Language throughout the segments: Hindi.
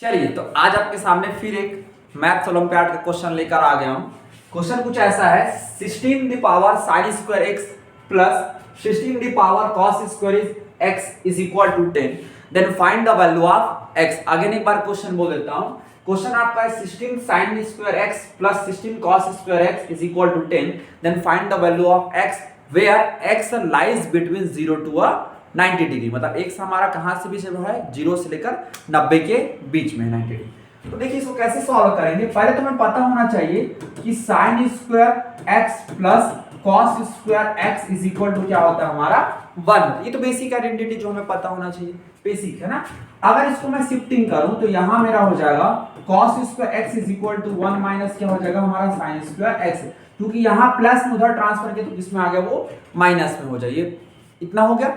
चलिए तो आज आपके सामने फिर एक मैथ्स ओलंपियाड का क्वेश्चन लेकर आ गया हूं। क्वेश्चन कुछ ऐसा है 16 the power sin square x plus 16 the power cos square x is equal to 10। Then find the value of x। Again एक बार क्वेश्चन बोल देता हूं। क्वेश्चन आपका है 16 sin square x plus 16 cos square x is equal to 10। Then find the value of x where x lies between 0 to 90 degree. मतलब x हमारा कहां से भी है 0 से लेकर 90 के बीच में 90 डिग्री। तो देखिए इसको कैसे सॉल्व करेंगे। पहले तो हमें पता होना चाहिए कि sin square x plus cos square x is equal to क्या होता है हमारा 1। ये तो बेसिक आइडेंटिटी जो हमें पता होना चाहिए, बेसिक है ना। अगर इसको मैं शिफ्टिंग करूं तो यहां मेरा हो जाएगा cos square x is equal to 1 minus क्या हो जाएगा हमारा sin स्क्वायर x, क्योंकि यहां प्लस में उधर ट्रांसफर किया तो किसमें आ गया वो माइनस में हो जाए। इतना हो गया।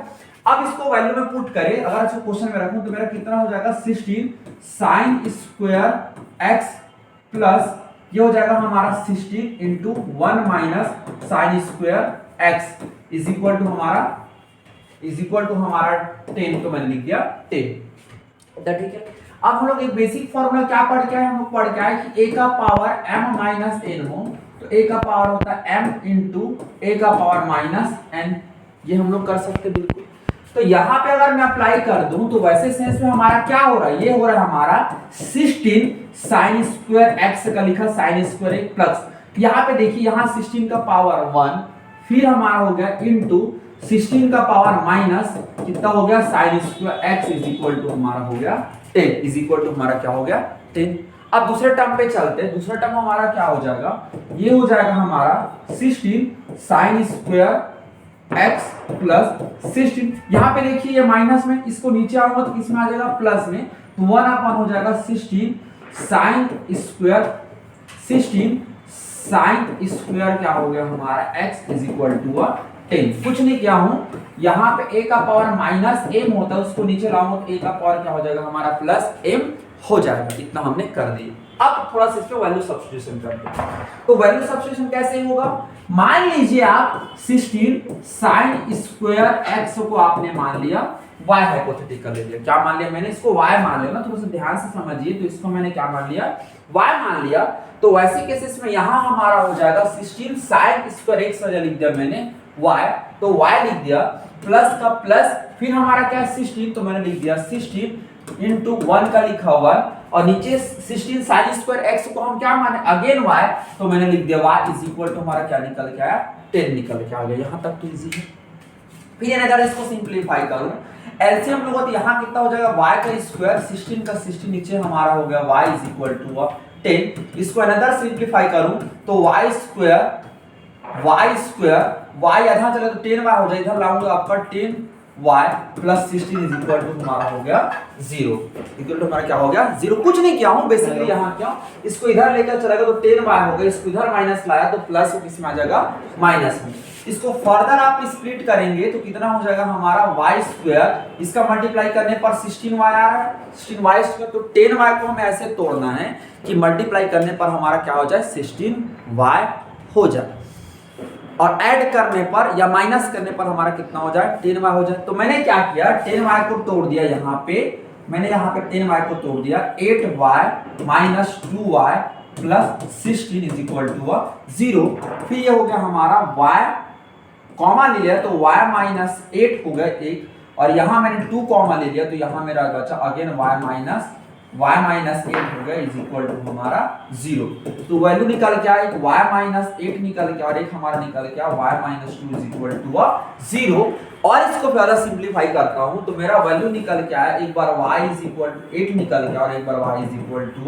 अब इसको वैल्यू में पुट करें, अगर इसको क्वेश्चन में रखूं तो मेरा कितना हो जाएगा 16 sin स्क्वायर x प्लस ये हो जाएगा हमारा 16 into 1 minus sin square x is equal to हमारा 10। तो मैंने लिख दिया 10। ठीक है। अब हम लोग एक बेसिक फॉर्मूला क्या पढ़ के आए, हम लोग पढ़ के आए कि a का पावर m माइनस n हो तो a का पावर होता है m इंटू a का पावर माइनस n। ये हम लोग कर सकते बिल्कुल। तो यहां पे अगर मैं अप्लाई कर दूं तो वैसे सेंस में हमारा क्या हो रहा है, ये हो रहा है हमारा 16 sin स्क्वायर x का लिखा sin स्क्वायर x प्लस यहां पे देखिए यहां 16 का पावर 1 फिर हमारा हो गया इनटू 16 का पावर माइनस कितना हो गया sin square x is equal to हमारा हो गया 10 इज इक्वल टू हमारा क्या हो गया 10। अब दूसरे टर्म पे चलते हैं। दूसरा टर्म हमारा क्या हो जाएगा, ये हो जाएगा हमारा 16 sin स्क्वायर x प्लस 16। यहाँ पे देखिए ये माइनस में, इसको नीचे आऊंगा तो किसमें आ जाएगा प्लस में, तो 1 अपन हो जाएगा 16 sin स्क्वायर क्या हो गया हमारा x इज इक्वल टू 10। कुछ नहीं किया हूं, यहाँ पे a का पावर माइनस m होता है उसको नीचे लाऊंगा तो a का पावर क्या हो जाएगा हमारा प्लस m हो जाएगा। इतना हमने कर दिया। अब थोड़ा सा इस पे वैल्यू सब्स्टिट्यूशन करते हैं। तो वैल्यू सब्स्टिट्यूशन कैसे होगा, मान लीजिए आप 16 sin स्क्वायर x को आपने मान लिया y हाइपोथेटिकल ले लिया। क्या मान लिया मैंने, इसको y मान लिया ना, थोड़ा सा ध्यान से समझिए। तो इसको मैंने क्या मान लिया, y मान लिया। तो वैसे केसेस में यहां हमारा हो जाएगा 16 sin स्क्वायर x वजह लिख दिया मैंने y, तो y लिख दिया प्लस का प्लस फिर हमारा क्या है 16, तो मैंने लिख दिया 16 इंटू 1 का लिखा हुआ और नीचे 16 sin स्क्वायर x को हम क्या माने अगेन y, तो मैंने लिख दिया y इज इक्वल टू हमारा क्या निकल के आया 10 निकल के आ गया। यहां तक तो इजी है। फिर अगर इसको सिंपलीफाई करूं एलसीएम लोगों तो यहां कितना हो जाएगा y का स्क्वायर 16 का 16 नीचे हमारा हो गया y इज इक्वल टू 10। इसको अनदर सिंपलीफाई करूं तो y स्क्वायर y आधा चले तो 10y हो जाए, इधर लाऊंगा आपका 10y plus 16 is equal to हमारा हो गया 0। इक्वल टू हमारा क्या हो गया 0। कुछ नहीं किया हूं बेसिकली, यहां क्या इसको इधर लेकर चला गया तो 10y हो गया, इसको इधर माइनस लाया तो प्लस को किसमें आ जाएगा माइनस में। इसको फर्दर आप स्प्लिट करेंगे तो कितना हो जाएगा हमारा y स्क्वायर, इसका मल्टीप्लाई करने पर 16y आ रहा है 16y स्क्वायर, तो 10y को हमें ऐसे तोड़ना है कि मल्टीप्लाई करने पर हमारा क्या हो जाए 16y हो जाए और ऐड करने पर या माइनस करने पर हमारा कितना हो जाए 10y हो जाए। तो मैंने क्या किया 10y को तोड़ दिया, यहाँ पे मैंने यहाँ पे 10y को तोड़ दिया 8y minus 2y plus 16 is equal to 0। फिर ये हो गया हमारा y कॉमा ले लिया तो y माइनस 8 हो गया 1 और यहाँ मैंने 2 कॉमा ले लिया तो यहाँ मेरा बचा अगेन y माइनस 8 हो गया इज इक्वल टू हमारा 0। तो वैल्यू निकल के आया y माइनस 8 निकल के और एक हमारा निकल के आया y minus 2 is equal to 0। और इसको पहला सिंपलीफाई करता हूं तो मेरा वैल्यू निकल के आया एक बार y इज इक्वल टू 8 निकल के और एक बार y इज इक्वल टू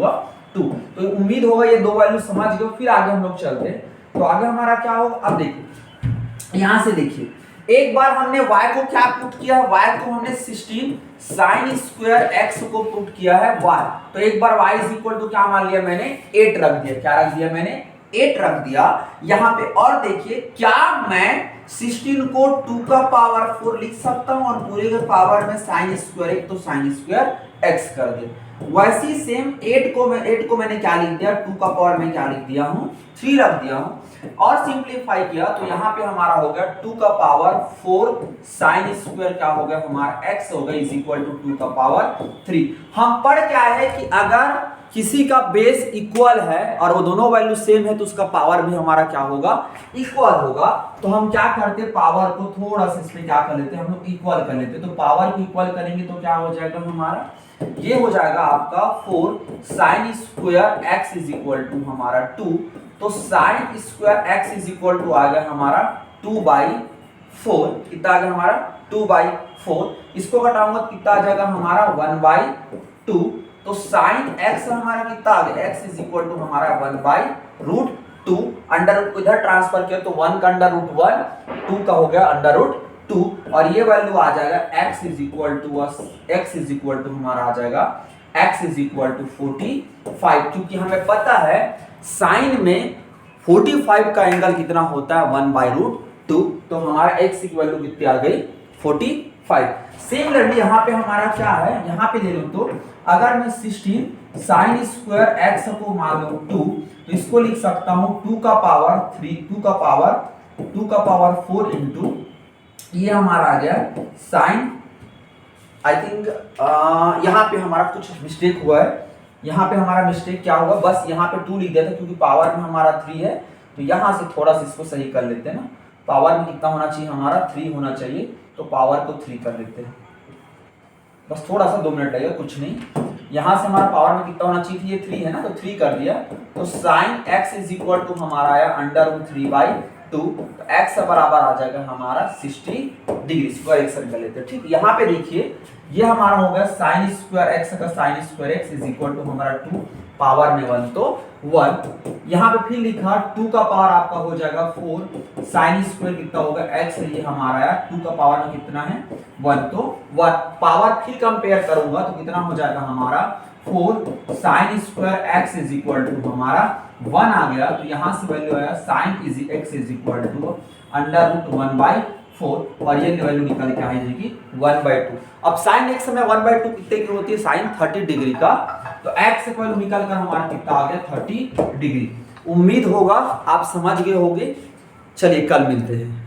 2। तो उम्मीद होगा ये दो वैल्यू समझ गए। फिर आगे हम लोग चलते हैं। तो आगे हमारा क्या होगा, अब देखिए यहां से देखिए एक बार हमने y को क्या पुट किया, y को हमने 16 sin स्क्वायर x को पुट किया है y, तो एक बार y इज इक्वल टू क्या मान लिया मैंने 8 रख दिया। क्या रख दिया मैंने 8 रख दिया यहां पे। और देखिए क्या मैं 16 को 2 का पावर 4 लिख सकता हूं और पूरे के पावर में sin स्क्वायर एक तो sin स्क्वायर x कर दे। वैसी सेम 8 को मैंने क्या लिख दिया, 2 का पावर में क्या लिख दिया हूँ, 3 रख दिया हूँ और सिंप्लीफाई किया तो यहाँ पे हमारा हो गया 2 का पावर 4 साइन स्क्वायर क्या हो गया हमारा x हो गया इज इक्वल टू 2 का पावर 3। हम पढ़ क्या है कि अगर किसी का बेस इक्वल है और वो दोनों वैल्यू सेम है तो उसका पावर भी हमारा क्या होगा, इक्वल होगा। तो हम क्या करते, पावर को थोड़ा सा इसमें क्या कर लेते हैं, हम लोग इक्वल कर लेते हैं। तो पावर को इक्वल करेंगे तो क्या हो जाएगा हमारा, ये हो जाएगा आपका 4 sine square x is equal to हमारा 2। तो sine square x is equal to आ गया हमारा 2/4। कितना आ गया हमारा 2/4। इसको घटाऊंगा तो कितना आ जाएगा हमारा 1/2। तो साइन x हमारा कितना आ गया, x इज इक्वल टू हमारा 1/√2। अंडर रूट को इधर ट्रांसफर किया तो 1 का अंडर रूट 1, 2 का हो गया अंडर रूट 2 और ये वैल्यू आ जाएगा x इज इक्वल टू हमारा आ जाएगा x इज इक्वल टू 45। क्योंकि हमें पता है साइन में 45 का एंगल कितना होता है 1/√2। तो हमारा x की वैल्यू कितनी आ गई 45। सिमिलरली यहाँ पे हमारा क्या है, यहाँ पे ले लो तो अगर मैं 16 साइन स्क्वायर x को मान लो 2 तो इसको लिख सकता हूँ 2 का पावर 4 इंटू ये हमारा आ गया साइन। आई थिंक यहाँ पे हमारा कुछ मिस्टेक हुआ है। यहाँ पे हमारा मिस्टेक क्या हुआ, बस यहाँ पे 2 लिख दिया था क्योंकि पावर में हमारा 3 है। तो यहाँ से थोड़ा सा इसको सही कर लेते हैं ना, पावर में कितना होना चाहिए हमारा 3 होना चाहिए। तो पावर को 3 कर लेते हैं, बस थोड़ा सा 2 मिनट लगेगा, कुछ नहीं। यहाँ से हमारा पावर में कितना होना चाहिए, ये 3 है ना, तो 3 कर दिया। तो sine x is equal to हमारा आया √3/2। तो x बराबर आ जाएगा हमारा 60 डिग्री। इसको करेक्शन कर लेते हैं, ठीक। यहाँ पे देखिए ये हमारा हो गया साइन स्क्वायर x का sine square x is equal to हमारा 2 पावर में 1 तो 1। यहाँ पे फिर लिखा 2 का पावर आपका हो जाएगा 4 साइन स्क्वायर कितना होगा x है, ये हमारा आया 2 का पावर में कितना है 1 तो 1। पावर फिर कंपेयर करूंगा तो कितना हो जाएगा हमारा 4 sine square x is equal to हमारा 1 आ गया। तो यहाँ से वैल्यू आया sine x is equal to √1/4 और ये वैल्यू निकल के आएगी 1/2। अब साइन x में 1/2 कितने की होती है, साइन 30 डिग्री का। तो x से वैल्यू निकल कर हमारा कितना आ गया 30 डिग्री। उम्मीद होगा आप समझ गए होंगे। चलिए कल मिलते हैं।